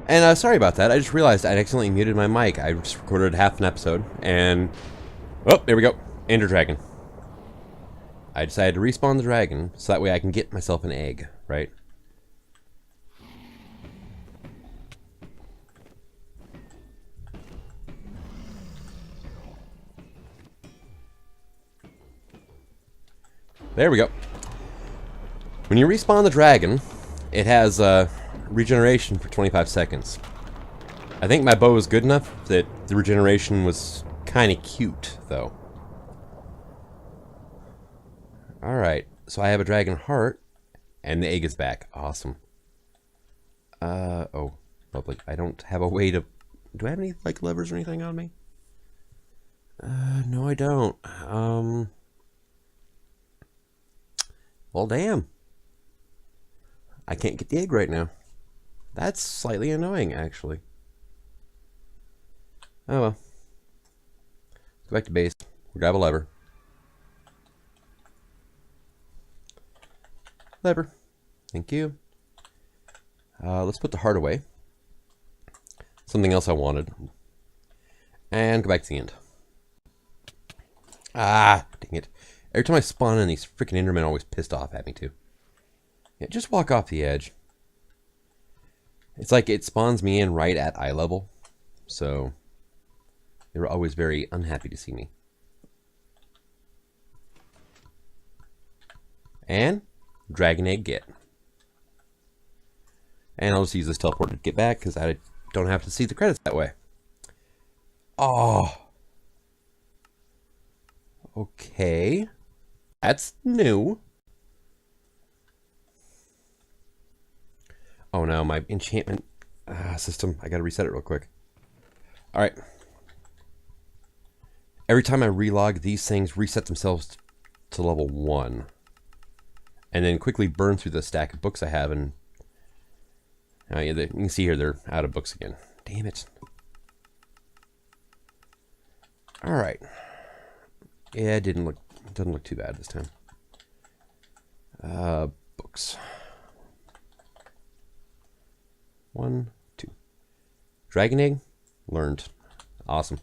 And sorry about that. I just realized I'd accidentally muted my mic. I just recorded half an episode, and oh, there we go. Ender Dragon. I decided to respawn the dragon so that way I can get myself an egg, right? There we go. When you respawn the dragon, it has regeneration for 25 seconds. I think my bow is good enough that the regeneration was kind of cute, though. Alright, so I have a dragon heart, and the egg is back. Awesome. Oh, lovely. I don't have a way to... Do I have any, like, levers or anything on me? No I don't. Well, damn. I can't get the egg right now. That's slightly annoying, actually. Oh well. Go back to base. We'll grab a lever. Lever. Thank you. Let's put the heart away. Something else I wanted. And go back to the end. Ah, dang it. Every time I spawn in, these freaking Endermen are always pissed off at me, too. Yeah, just walk off the edge. It's like it spawns me in right at eye level. So, they were always very unhappy to see me. And, dragon egg get. And I'll just use this teleport to get back, because I don't have to see the credits that way. Oh. Okay. That's new. Oh no, my enchantment system. I gotta reset it real quick. Alright. Every time I relog, these things reset themselves to level 1. And then quickly burn through the stack of books I have. And yeah, you can see here they're out of books again. Damn it. Alright. Yeah, it doesn't look too bad this time. Books. 1, 2. Dragon egg learned. Awesome.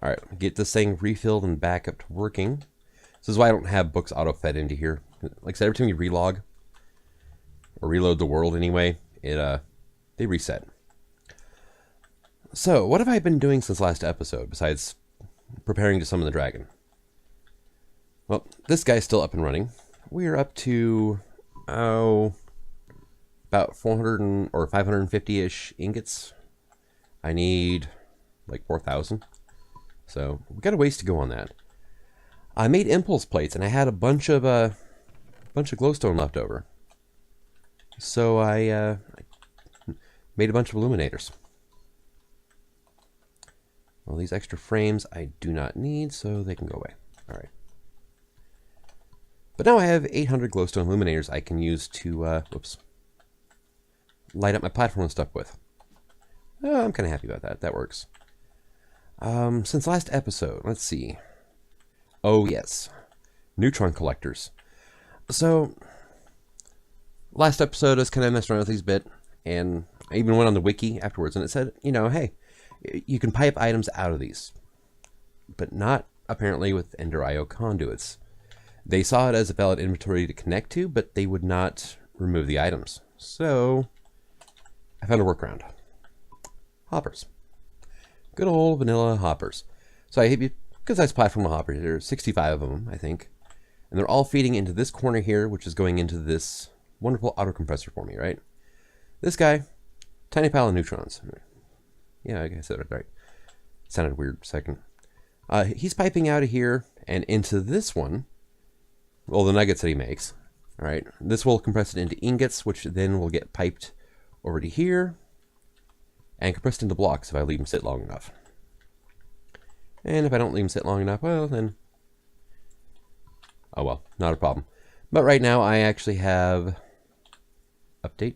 Alright, get this thing refilled and back up to working. This is why I don't have books auto-fed into here. Like I said, every time you relog, or reload the world anyway, they reset. So, what have I been doing since last episode, besides preparing to summon the dragon? Well, this guy's still up and running. We're up to, about 400 or 550-ish ingots. I need like 4,000. So we've got a ways to go on that. I made impulse plates, and I had a bunch of glowstone left over. So I made a bunch of illuminators. Well, these extra frames I do not need, so they can go away. All right. But now I have 800 glowstone illuminators I can use to, light up my platform and stuff with. I'm kind of happy about that. That works. Since last episode, let's see. Oh, yes. Neutron collectors. So, last episode I was kind of messing around with these a bit, and I even went on the wiki afterwards, and it said, you know, hey, you can pipe items out of these, but not apparently with Ender IO conduits. They saw it as a valid inventory to connect to, but they would not remove the items. So, I found a workaround. Hoppers. Good old vanilla hoppers. So I have a good sized platform of hoppers. There are 65 of them, I think. And they're all feeding into this corner here, which is going into this wonderful auto compressor for me, right? This guy, tiny pile of neutrons. Yeah, I guess I said it right. Sounded weird for a second. He's piping out of here and into this one. Well, the nuggets that he makes. All right, this will compress it into ingots, which then will get piped over to here and compressed into blocks if I leave them sit long enough. And if I don't leave them sit long enough, well, then, oh well, not a problem. But right now I actually have update.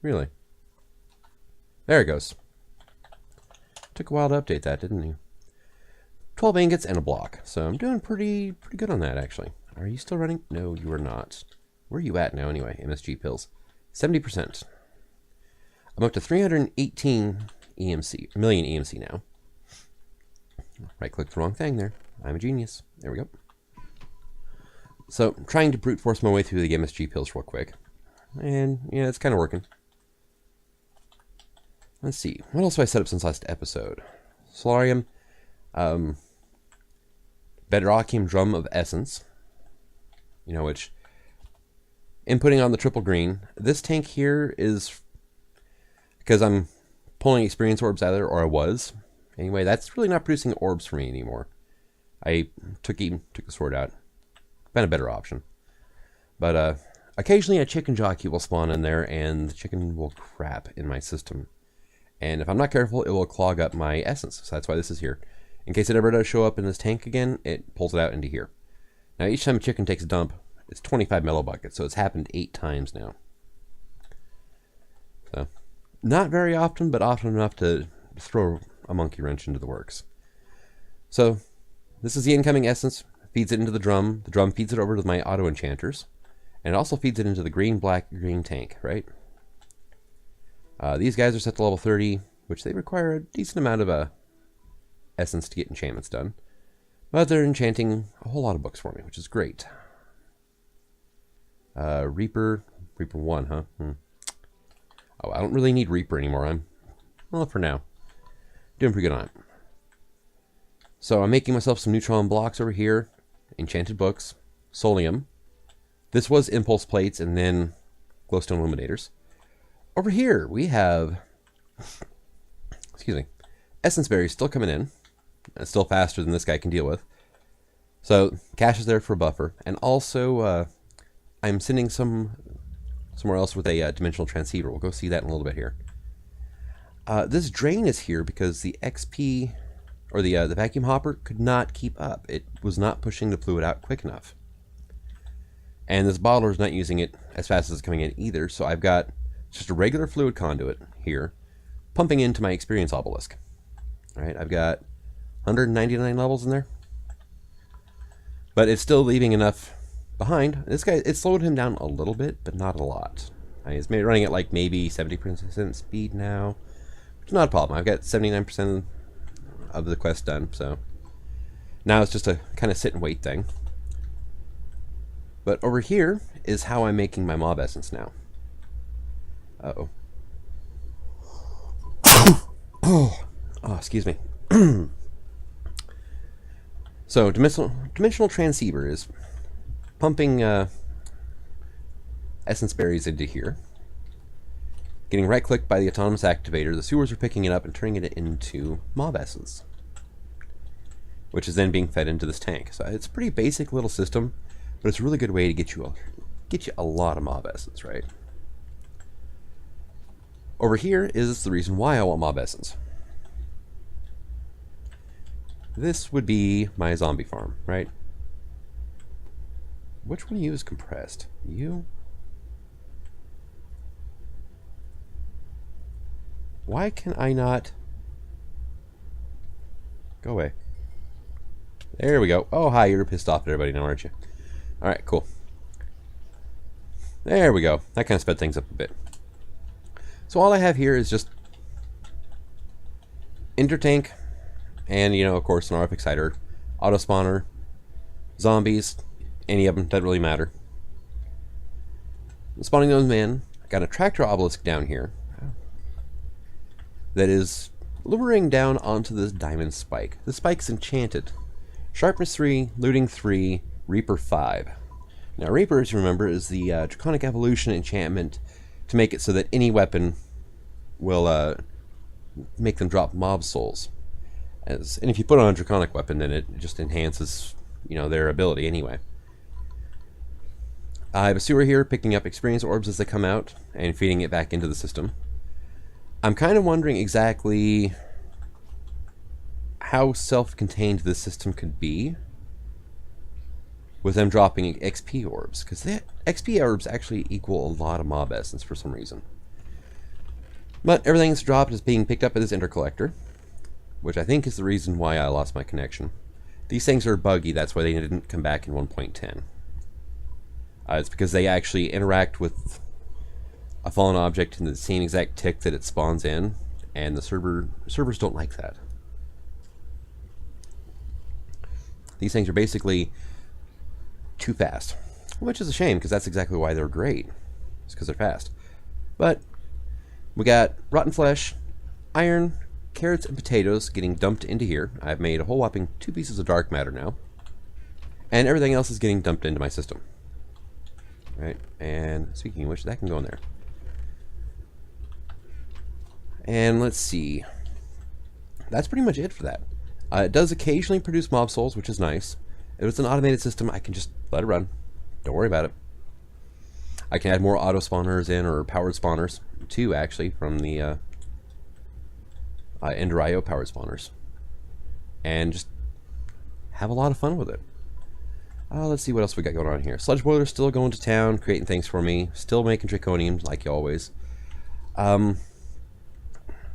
Really? There it goes. Took a while to update that, didn't you? 12 ingots and a block. So I'm doing pretty good on that, actually. Are you still running? No, you are not. Where are you at now, anyway? MSG pills. 70%. I'm up to 318 EMC, million EMC now. Right-click the wrong thing there. I'm a genius. There we go. So, I'm trying to brute force my way through the MSG pills real quick. And, yeah, it's kind of working. Let's see. What else have I set up since last episode? Solarium. Bedrockium Drum of Essence. You know, which... inputting on the triple green. This tank here is... because I'm pulling experience orbs out of there, or I was. Anyway, that's really not producing orbs for me anymore. I took the sword out. Been a better option. But occasionally a chicken jockey will spawn in there, and the chicken will crap in my system. And if I'm not careful, it will clog up my essence. So that's why this is here. In case it ever does show up in this tank again, it pulls it out into here. Now each time a chicken takes a dump, it's 25 millibuckets, so it's happened 8 times now. So, not very often, but often enough to throw a monkey wrench into the works. So, this is the incoming essence. Feeds it into the drum feeds it over to my auto enchanters, and it also feeds it into the green, black, green tank, right? These guys are set to level 30, which they require a decent amount of essence to get enchantments done. But they're enchanting a whole lot of books for me, which is great. Reaper 1, huh? Oh, I don't really need Reaper anymore. Well, for now, doing pretty good on it. So I'm making myself some neutron blocks over here. Enchanted books, Solium. This was impulse plates and then glowstone illuminators. Over here we have, excuse me, essence berries still coming in. Still faster than this guy can deal with. So cash is there for a buffer, and also I'm sending somewhere else with a dimensional transceiver. We'll go see that in a little bit here. This drain is here because the XP, or the vacuum hopper, could not keep up. It was not pushing the fluid out quick enough. And this bottler is not using it as fast as it's coming in either, so I've got just a regular fluid conduit here, pumping into my experience obelisk. Alright, I've got 199 levels in there. But it's still leaving enough behind. This guy, it slowed him down a little bit, but not a lot. He's running at like maybe 70% speed now, which is not a problem. I've got 79% of the quest done, so now it's just a kind of sit and wait thing. But over here is how I'm making my mob essence now. Uh-oh. Oh, excuse me. So, dimensional transceiver is pumping essence berries into here. Getting right-clicked by the autonomous activator, the sewers are picking it up and turning it into mob essence, which is then being fed into this tank. So it's a pretty basic little system, but it's a really good way to get you a lot of mob essence, right? Over here is the reason why I want mob essence. This would be my zombie farm, right? Which one of you is compressed? You? Why can I not? Go away. There we go. Oh, hi, you're pissed off at everybody now, aren't you? Alright, cool. There we go. That kind of sped things up a bit. So all I have here is just intertank, and, you know, of course, an RF exciter, auto spawner, zombies, any of them, doesn't really matter. I'm spawning those in. I got a tractor obelisk down here that is luring down onto this diamond spike. The spike's enchanted. Sharpness 3, looting 3, Reaper 5. Now, Reaper, as you remember, is the Draconic Evolution enchantment to make it so that any weapon will make them drop mob souls. And if you put on a Draconic weapon, then it just enhances, you know, their ability anyway. I have a sewer here picking up experience orbs as they come out and feeding it back into the system. I'm kind of wondering exactly how self-contained this system could be with them dropping XP orbs, because the XP orbs actually equal a lot of mob essence for some reason. But everything that's dropped is being picked up by this intercollector, which I think is the reason why I lost my connection. These things are buggy, that's why they didn't come back in 1.10. It's because they actually interact with a fallen object in the same exact tick that it spawns in, and the servers don't like that. These things are basically too fast, which is a shame because that's exactly why they're great. It's because they're fast. But we got rotten flesh, iron, carrots, and potatoes getting dumped into here. I've made a whole whopping 2 pieces of dark matter now, and everything else is getting dumped into my system. Right, and speaking of which, that can go in there. And let's see. That's pretty much it for that. It does occasionally produce mob souls, which is nice. If it's an automated system, I can just let it run. Don't worry about it. I can add more auto spawners in, or powered spawners, too, actually, from the Ender IO powered spawners. And just have a lot of fun with it. Let's see what else we got going on here. Sludge Boiler's still going to town, creating things for me. Still making draconium, like always.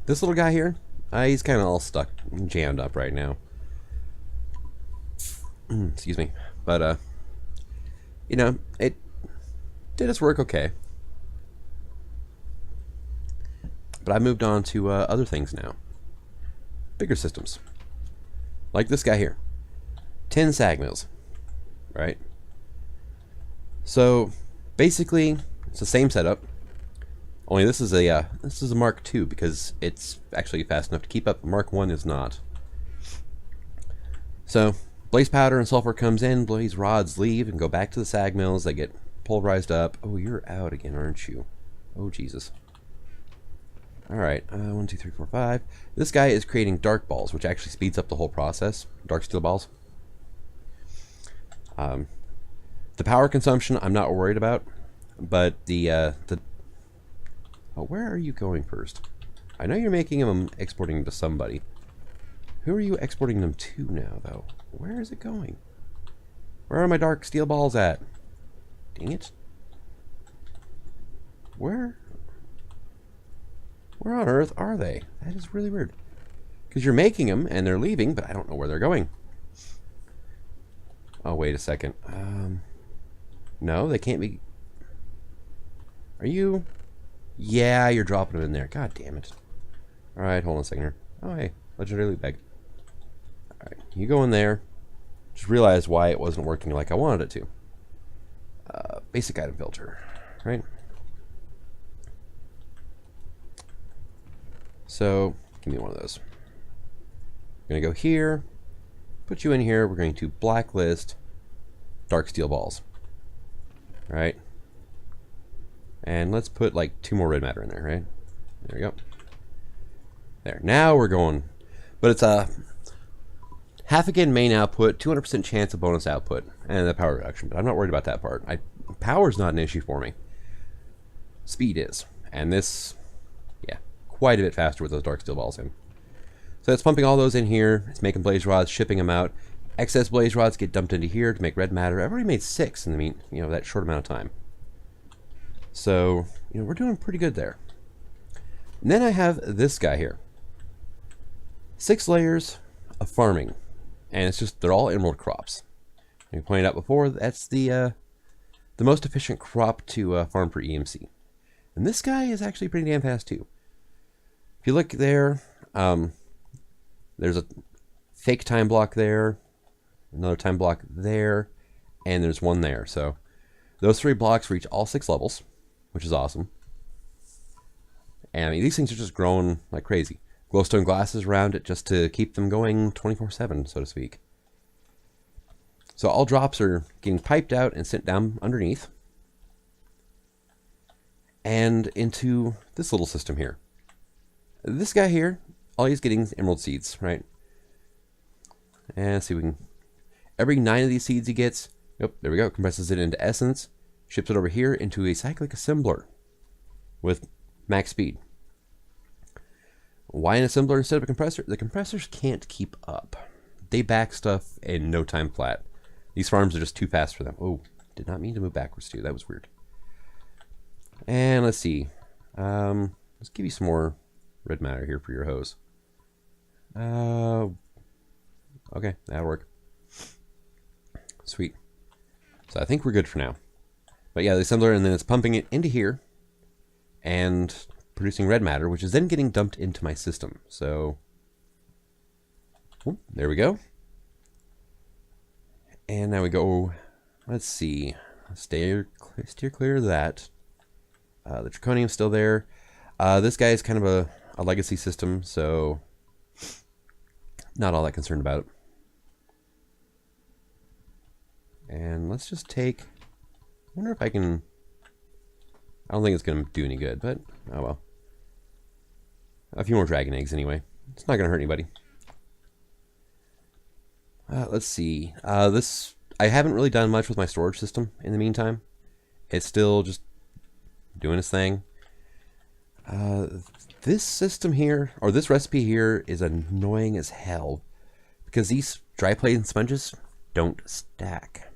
This little guy here, he's kind of all stuck, jammed up right now. Excuse me. But, you know, it did its work okay. But I moved on to other things now. Bigger systems. Like this guy here. 10 sag mills. Right? So, basically, it's the same setup. Only this is a Mark II because it's actually fast enough to keep up. Mark I is not. So, blaze powder and sulfur comes in, blaze rods leave and go back to the sag mills. They get pulverized up. Oh, you're out again, aren't you? Oh, Jesus. Alright, 1, 2, 3, 4, 5. This guy is creating dark balls, which actually speeds up the whole process. Dark steel balls. The power consumption I'm not worried about, but oh, where are you going first? I know you're making them, exporting them to somebody. Who are you exporting them to now, though? Where is it going? Where are my dark steel balls at? Dang it. Where on earth are they? That is really weird. Because you're making them, and they're leaving, but I don't know where they're going. Oh, wait a second. No, they can't be... Are you... Yeah, you're dropping them in there. God damn it. Alright, hold on a second here. Oh, hey. Legendary loot bag. Alright, you go in there. Just realized why it wasn't working like I wanted it to. Basic item filter. Right? So, give me one of those. I'm going to go here. Put you in here. We're going to blacklist dark steel balls. Right? And let's put like 2 more red matter in there, right? There we go. There. Now we're going. But it's a half again main output, 200% chance of bonus output, and the power reduction. But I'm not worried about that part. Power's not an issue for me. Speed is. And this, yeah, quite a bit faster with those dark steel balls in. So it's pumping all those in here. It's making blaze rods, shipping them out. Excess blaze rods get dumped into here to make red matter. I've already made 6 in the that short amount of time. So, we're doing pretty good there. And then I have this guy here. 6 layers of farming. And it's just, they're all emerald crops. Like I pointed out before, that's the most efficient crop to farm for EMC. And this guy is actually pretty damn fast too. If you look there, there's a fake time block there, another time block there, and there's one there. So those 3 blocks reach all 6 levels, which is awesome. And these things are just growing like crazy. Glowstone glasses around it just to keep them going 24/7, so to speak. So all drops are getting piped out and sent down underneath. And into this little system here. This guy here, all he's getting is emerald seeds, right? And let's see if we can... Every 9 of these seeds he gets, yep, there we go, compresses it into essence, ships it over here into a cyclic assembler with max speed. Why an assembler instead of a compressor? The compressors can't keep up. They back stuff in no time flat. These farms are just too fast for them. Oh, did not mean to move backwards too. That was weird. And let's see. Let's give you some more red matter here for your hose. Okay, that'll work. Sweet. So I think we're good for now. But yeah, the assembler, and then it's pumping it into here and producing red matter, which is then getting dumped into my system. So there we go. And now we go, let's see, steer clear of that. The Draconium's still there. This guy is kind of a legacy system, so not all that concerned about it. And let's just take, I wonder if I can, I don't think it's going to do any good, but oh well. A few more dragon eggs anyway. It's not going to hurt anybody. Let's see. This, I haven't really done much with my storage system in the meantime. It's still just doing its thing. This system here, or this recipe here, is annoying as hell because these dry plate and sponges don't stack.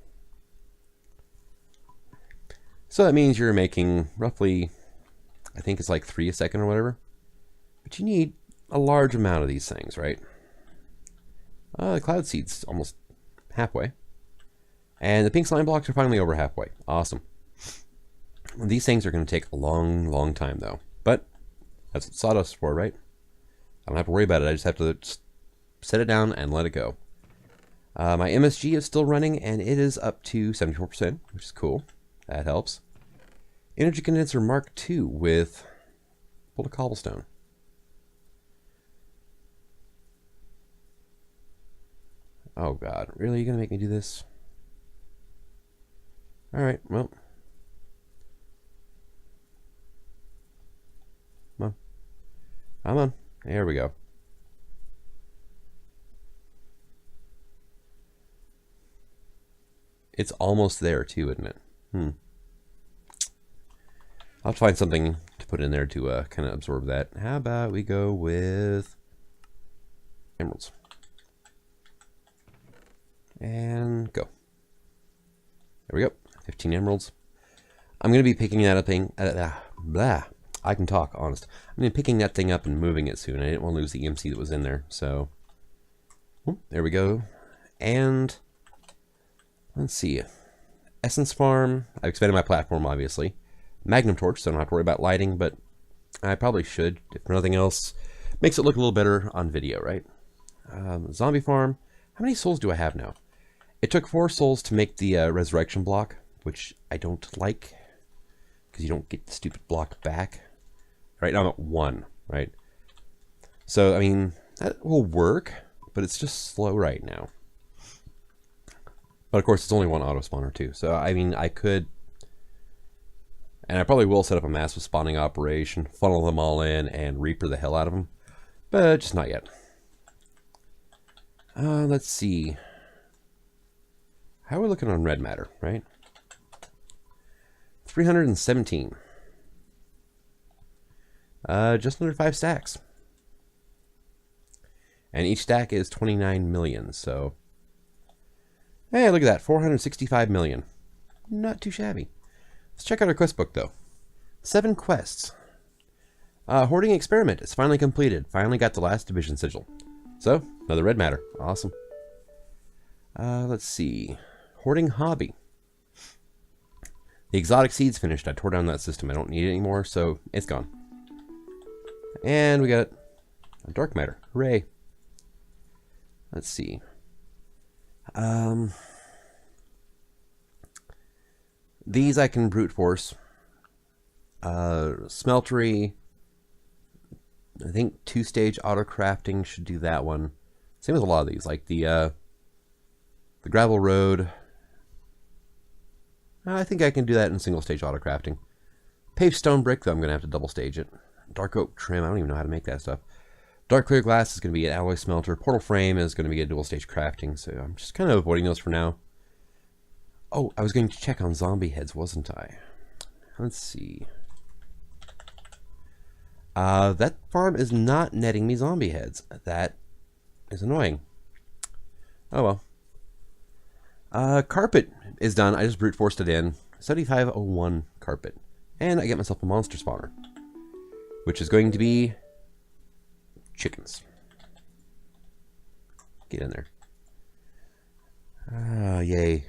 So that means you're making roughly, I think it's like 3 a second or whatever. But you need a large amount of these things, right? The cloud seed's almost halfway. And the pink slime blocks are finally over halfway. Awesome. These things are going to take a long, long time though. But that's what sawdust's for, right? I don't have to worry about it. I just have to set it down and let it go. My MSG is still running and it is up to 74%, which is cool. That helps. Energy condenser Mark II with pulled a cobblestone. Oh God, really? You're gonna make me do this? Alright, well. Come on. Come on. There we go. It's almost there too, isn't it? I'll have to find something to put in there to kind of absorb that. How about we go with emeralds? And go. There we go. 15 emeralds. I'm going to be picking that up thing. I can talk, honest. I'm going to be picking that thing up and moving it soon. I didn't want to lose the EMC that was in there. So, there we go. And let's see. Essence Farm. I've expanded my platform, obviously. Magnum Torch, so I don't have to worry about lighting, but I probably should, if for nothing else. Makes it look a little better on video, right? Zombie Farm. How many souls do I have now? It took 4 souls to make the resurrection block, which I don't like, because you don't get the stupid block back. Right now I'm at 1, right? So, I mean, that will work, but it's just slow right now. But of course, it's only 1 auto spawner too. So, I mean, I could, and I probably will set up a massive spawning operation, funnel them all in, and Reaper the hell out of them. But just not yet. Let's see. How are we looking on red matter, right? 317. Just under 5 stacks. And each stack is 29 million, so... Hey, look at that, 465 million. Not too shabby. Let's check out our quest book, though. 7 quests. Hoarding experiment is finally completed. Finally got the last division sigil. So, another red matter. Awesome. Let's see. Hoarding hobby. The exotic seed's finished. I tore down that system. I don't need it anymore, so it's gone. And we got a dark matter. Hooray. Let's see. These I can brute force. Smeltery. I think 2-stage auto crafting should do that one. Same with a lot of these, like the gravel road. I think I can do that in single-stage auto crafting. Paved stone brick, though, I'm going to have to double stage it. Dark oak trim, I don't even know how to make that stuff. Dark clear glass is going to be an alloy smelter. Portal frame is going to be a dual-stage crafting, so I'm just kind of avoiding those for now. Oh, I was going to check on zombie heads, wasn't I? Let's see. That farm is not netting me zombie heads. That is annoying. Oh well. Carpet is done. I just brute forced it in. 7501 carpet. And I get myself a monster spawner. Which is going to be chickens. Get in there. Yay.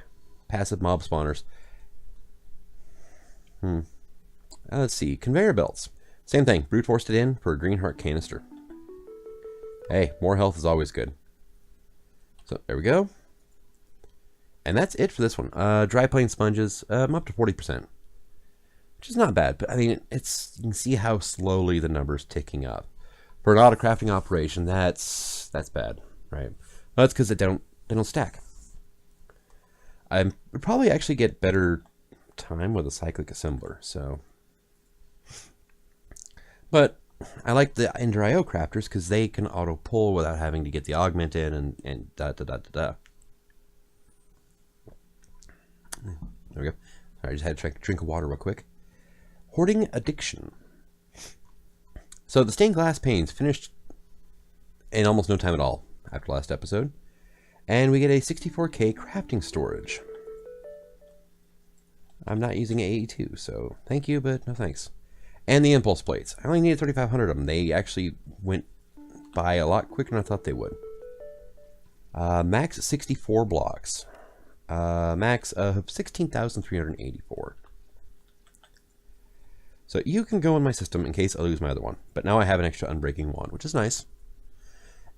Passive mob spawners. Let's see. Conveyor belts. Same thing. Brute forced it in for a green heart canister. Hey, more health is always good. So there we go. And that's it for this one. Dry plane sponges. I'm up to 40%. Which is not bad. But I mean, you can see how slowly the number's ticking up. For an auto crafting operation, that's bad, right? Well, that's because they don't stack. I would probably actually get better time with a cyclic assembler, so. But I like the Ender IO crafters because they can auto pull without having to get the augment in and da da da da da. There we go. Sorry, I just had to drink of water real quick. Hoarding addiction. So the stained glass panes finished in almost no time at all after last episode. And we get a 64K crafting storage. I'm not using AE2, so thank you, but no thanks. And the impulse plates. I only needed 3,500 of them. They actually went by a lot quicker than I thought they would. Max 64 blocks. Max of 16,384. So you can go in my system in case I lose my other one. But now I have an extra unbreaking one, which is nice.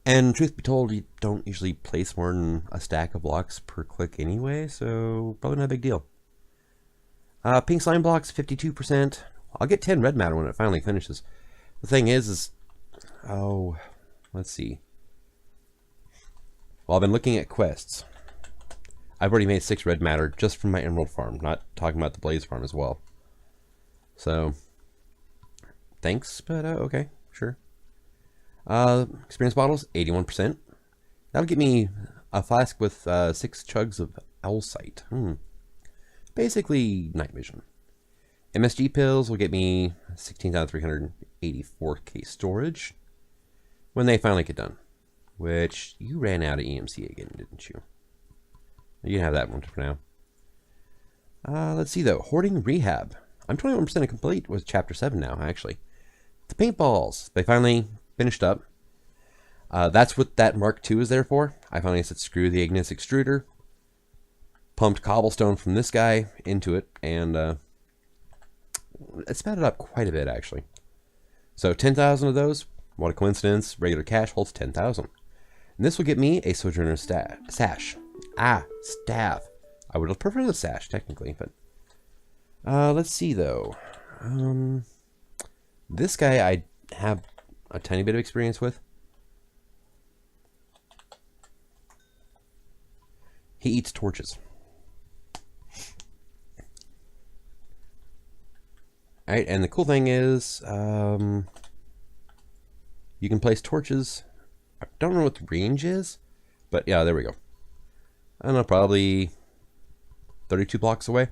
And truth be told, you don't usually place more than a stack of blocks per click anyway, so probably not a big deal. Pink slime blocks, 52%. I'll get 10 red matter when it finally finishes. The thing is oh, let's see. Well, I've been looking at quests. I've already made 6 red matter just from my emerald farm, not talking about the blaze farm as well. So, thanks, but okay, sure. Experience bottles, 81%. That'll get me a flask with 6 chugs of owlsight. Basically, night vision. MSG pills will get me 16,384K storage when they finally get done. Which, you ran out of EMC again, didn't you? You can have that one for now. Let's see though, hoarding rehab. I'm 21% complete with chapter 7 now, actually. The paintballs, they finally finished up. That's what that Mark II is there for. I finally said screw the Ignis extruder. Pumped cobblestone from this guy into it, and it sped it up quite a bit, actually. So 10,000 of those. What a coincidence. Regular cash holds 10,000. And this will get me a Sojourner sash. Staff. I would have preferred the sash, technically, but... let's see, though. This guy I have a tiny bit of experience with. He eats torches. Alright, and the cool thing is, you can place torches. I don't know what the range is, but yeah, there we go. I don't know, probably 32 blocks away.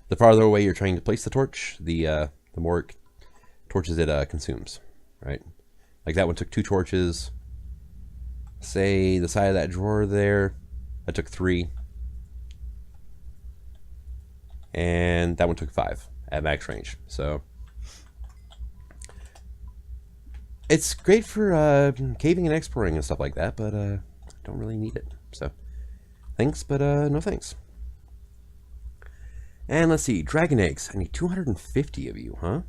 The farther away you're trying to place the torch, the more torches it consumes, right? Like that one took 2 torches. Say the side of that drawer there, that took 3. And that one took 5 at max range. So it's great for caving and exploring and stuff like that, but don't really need it. So thanks, but no thanks. And let's see, dragon eggs. I need 250 of you, huh?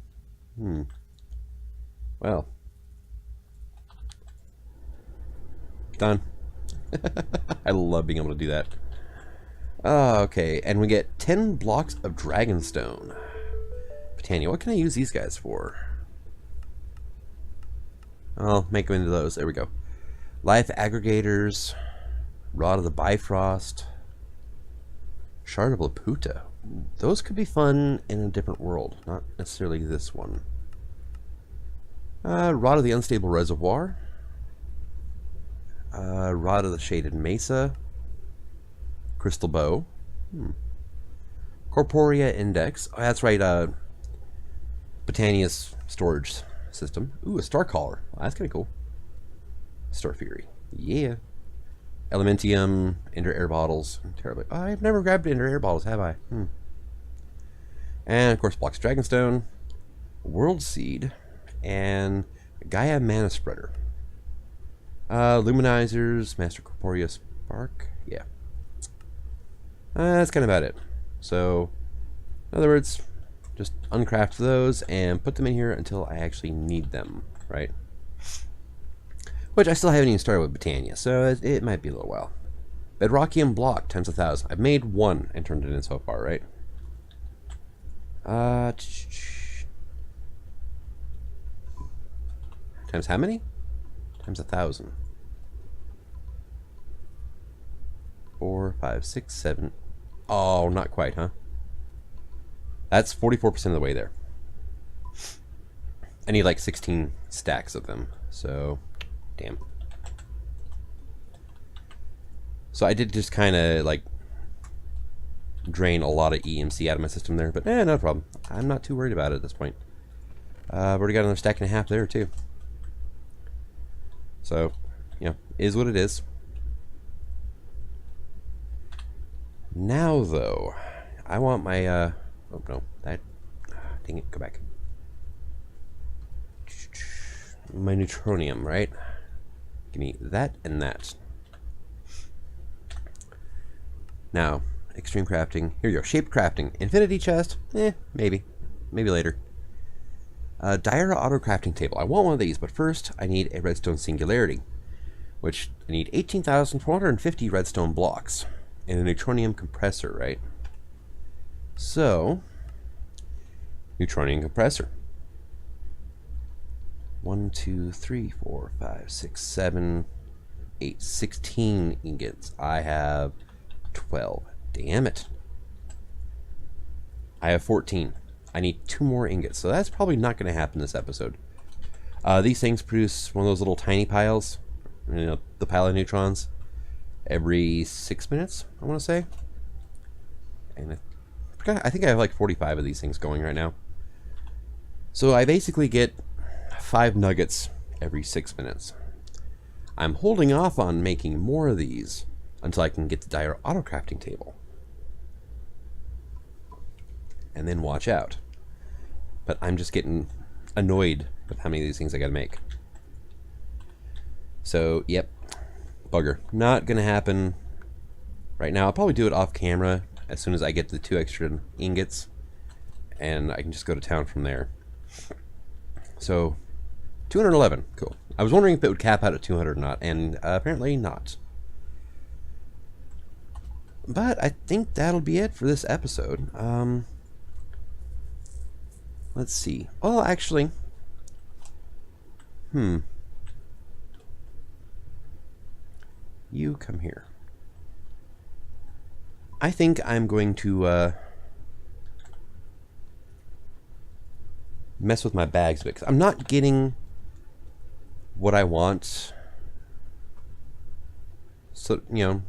Well, done. I love being able to do that. Okay, and we get 10 blocks of dragonstone. Britannia, what can I use these guys for? I'll make them into those. There we go. Life aggregators, Rod of the Bifrost, Shard of Laputa. Those could be fun in a different world, not necessarily this one. Rod of the Unstable Reservoir, Rod of the Shaded Mesa, Crystal Bow, Corporea Index. Oh, that's right. Britannia's storage system. Ooh, a Star Caller. Oh, that's kind of cool. Star Fury. Yeah. Elementium, Ender Air Bottles. Terribly. Oh, I've never grabbed Ender Air Bottles, have I? And of course, blocks Dragonstone, World Seed, and Gaia Mana Spreader. Luminizers, Master Corporea Spark. Yeah. That's kind of about it. So, in other words, just uncraft those and put them in here until I actually need them, right? Which I still haven't even started with Britannia, so it might be a little while. Bedrockium block times 1,000. I've made one and turned it in so far, right? Times how many? Times 1,000. 4, 5, 6, 7. Oh, not quite, huh? That's 44% of the way there. I need like 16 stacks of them, so damn. So I did just kind of like drain a lot of EMC out of my system there, but no problem. I'm not too worried about it at this point. I've already got another stack and a half there too. So, you know, is what it is. Now though, I want my oh no, that dang it, go back. My neutronium, right? Give me that and that. Now, extreme crafting. Here you go. Shaped crafting. Infinity chest? Maybe. Maybe later. Diara auto crafting table. I want one of these, but first I need a redstone singularity, which I need 18,450 redstone blocks and a neutronium compressor, right? So, neutronium compressor. 1, 2, 3, 4, 5, 6, 7, 8, 16 ingots. I have 12. Damn it. I have 14. I need 2 more ingots, so that's probably not going to happen this episode. These things produce one of those little tiny piles, you know, the pile of neutrons, every 6 minutes, I want to say. And I think I have like 45 of these things going right now. So I basically get 5 nuggets every 6 minutes. I'm holding off on making more of these until I can get the dire auto crafting table. And then watch out. But I'm just getting annoyed with how many of these things I gotta make. So, yep. Bugger. Not gonna happen right now. I'll probably do it off camera as soon as I get the 2 extra ingots. And I can just go to town from there. So, 211. Cool. I was wondering if it would cap out at 200 or not, and apparently not. But I think that'll be it for this episode. Let's see. Oh, actually. You come here. I think I'm going to mess with my bags a bit, 'cause I'm not getting what I want. So, you know,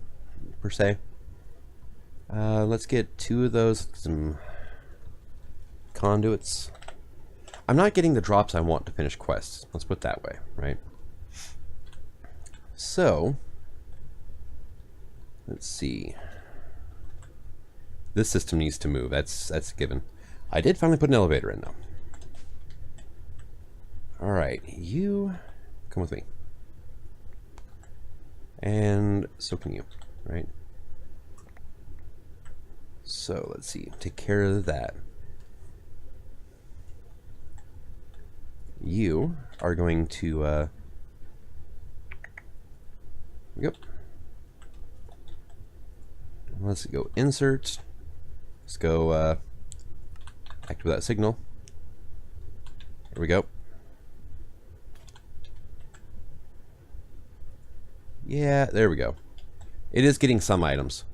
per se. Let's get 2 of those, some conduits. I'm not getting the drops I want to finish quests. Let's put it that way, right? So, let's see. This system needs to move. That's a given. I did finally put an elevator in, though. Alright, you come with me. And so can you, right? So, let's see. Take care of that. You are going to, yep. Let's go insert. Let's go, activate that signal. There we go. Yeah, there we go. It is getting some items.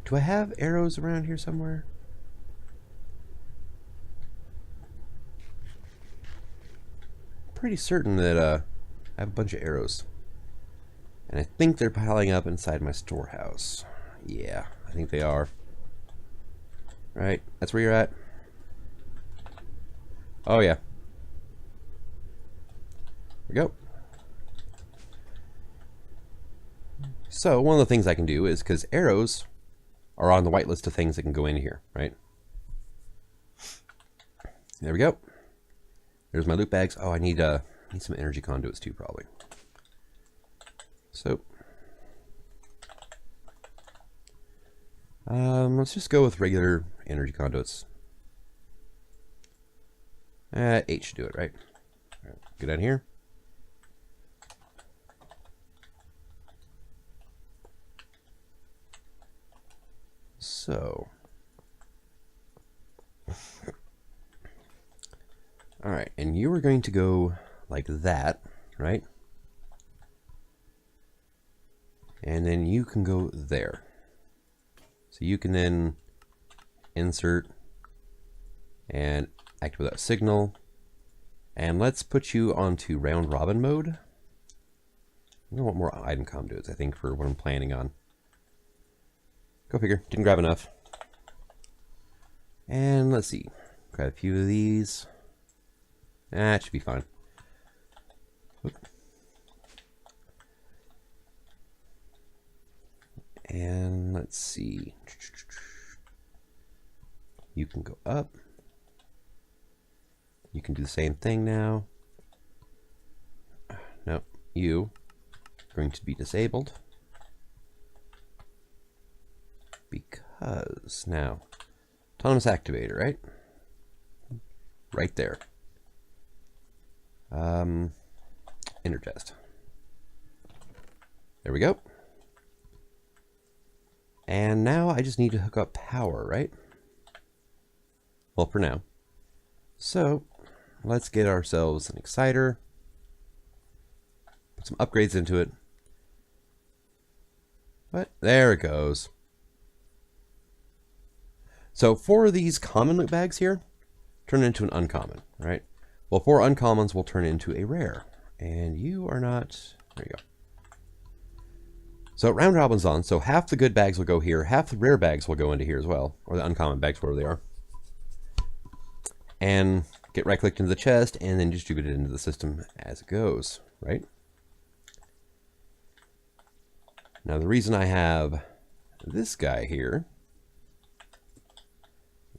Do I have arrows around here somewhere? Pretty certain that I have a bunch of arrows. And I think they're piling up inside my storehouse. Yeah, I think they are. Right, that's where you're at. Oh yeah. There we go. So one of the things I can do is, because arrows are on the whitelist of things that can go in here, right? There we go. There's my loot bags. Oh, I need some energy conduits too, probably. So, let's just go with regular energy conduits. H should do it, right? All right, get out of here. So, all right, and you are going to go like that, right? And then you can go there. So you can then insert and activate that signal. And let's put you onto round robin mode. I want more item conduits, I think, for what I'm planning on. Go figure, didn't grab enough. And let's see, grab a few of these. That should be fine. Oop. And let's see. You can go up. You can do the same thing now. No, you are going to be disabled. Because now, autonomous activator, right? Right there. Interject. There we go. And now I just need to hook up power, right? Well, for now. So, let's get ourselves an exciter. Put some upgrades into it. But there it goes. So 4 of these common loot bags here turn into an uncommon, right? Well, 4 uncommons will turn into a rare. And you are not... There you go. So round robin's on, so half the good bags will go here, half the rare bags will go into here as well, or the uncommon bags, wherever they are. And get right-clicked into the chest, and then distribute it into the system as it goes, right? Now the reason I have this guy here,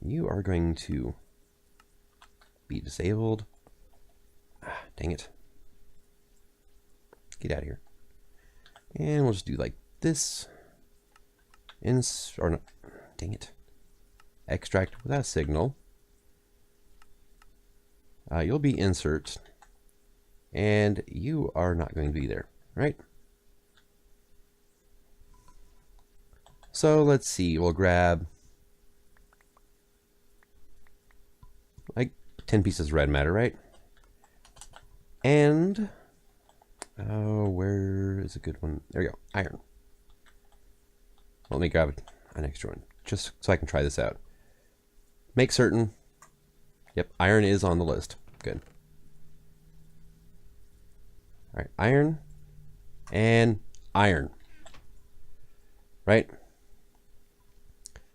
you are going to be disabled. Ah, dang it. Get out of here. And we'll just do like this. Or no, dang it. Extract without signal. You'll be insert. And you are not going to be there, right? So let's see, we'll grab like 10 pieces of red matter, right? And oh, where is a good one? There we go, iron. Let me grab an extra one, just so I can try this out. Make certain. Yep, iron is on the list. Good. All right, iron and iron. Right?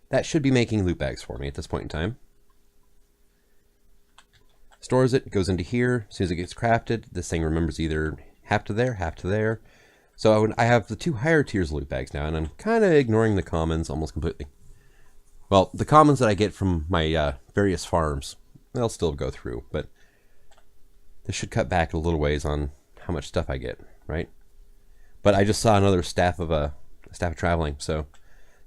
That should be making loot bags for me at this point in time. Stores it, goes into here. As soon as it gets crafted, this thing remembers either half to there, half to there. So I have the 2 higher tiers of loot bags now, and I'm kind of ignoring the commons almost completely. Well, the commons that I get from my various farms, they'll still go through, but this should cut back a little ways on how much stuff I get, right? But I just saw another staff of traveling, so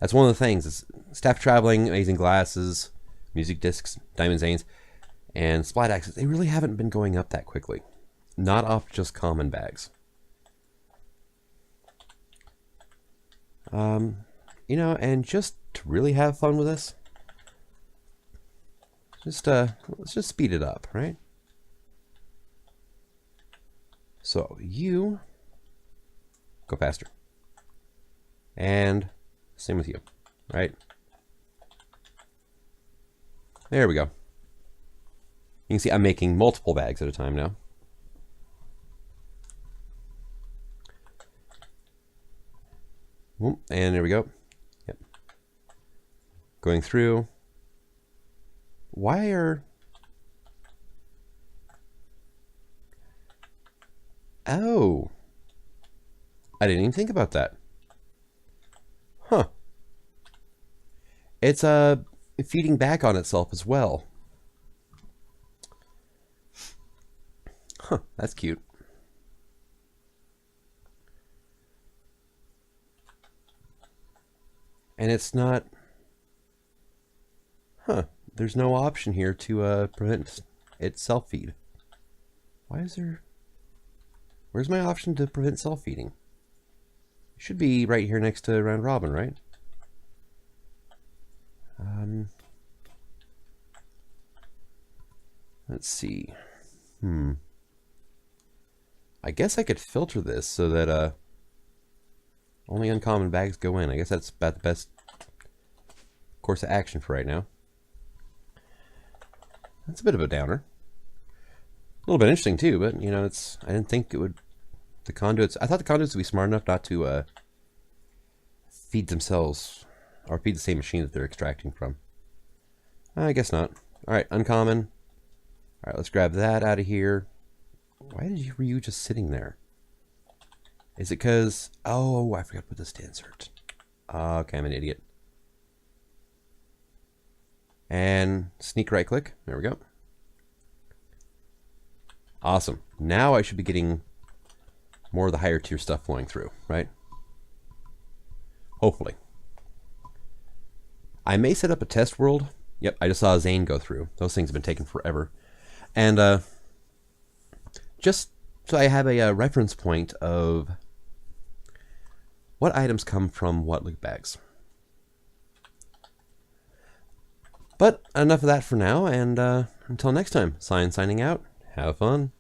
that's one of the things. Is staff traveling, amazing glasses, music discs, diamond zanes, and splat axes. They really haven't been going up that quickly. Not off just common bags. You know, and just to really have fun with this, just let's just speed it up, right? So you go faster. And same with you, right? There we go. You can see I'm making multiple bags at a time now. And there we go. Yep. Going through. Why are... Oh. I didn't even think about that. Huh. It's feeding back on itself as well. Huh, that's cute. And it's not... Huh. There's no option here to prevent it self-feed. Why is there... Where's my option to prevent self-feeding? It should be right here next to round robin, right? Let's see. I guess I could filter this so that only uncommon bags go in. I guess that's about the best course of action for right now. That's a bit of a downer. A little bit interesting too, but you know, it's... I didn't think it would... The conduits... I thought the conduits would be smart enough not to feed themselves or feed the same machine that they're extracting from. I guess not. All right, uncommon. All right, let's grab that out of here. Why were you just sitting there? Is it because... Oh, I forgot to put this to insert. Okay, I'm an idiot. And sneak right click. There we go. Awesome. Now I should be getting more of the higher tier stuff flowing through, right? Hopefully. I may set up a test world. Yep, I just saw Zane go through. Those things have been taking forever. And just so I have a reference point of what items come from what loot bags. But enough of that for now, and until next time, signing out. Have fun.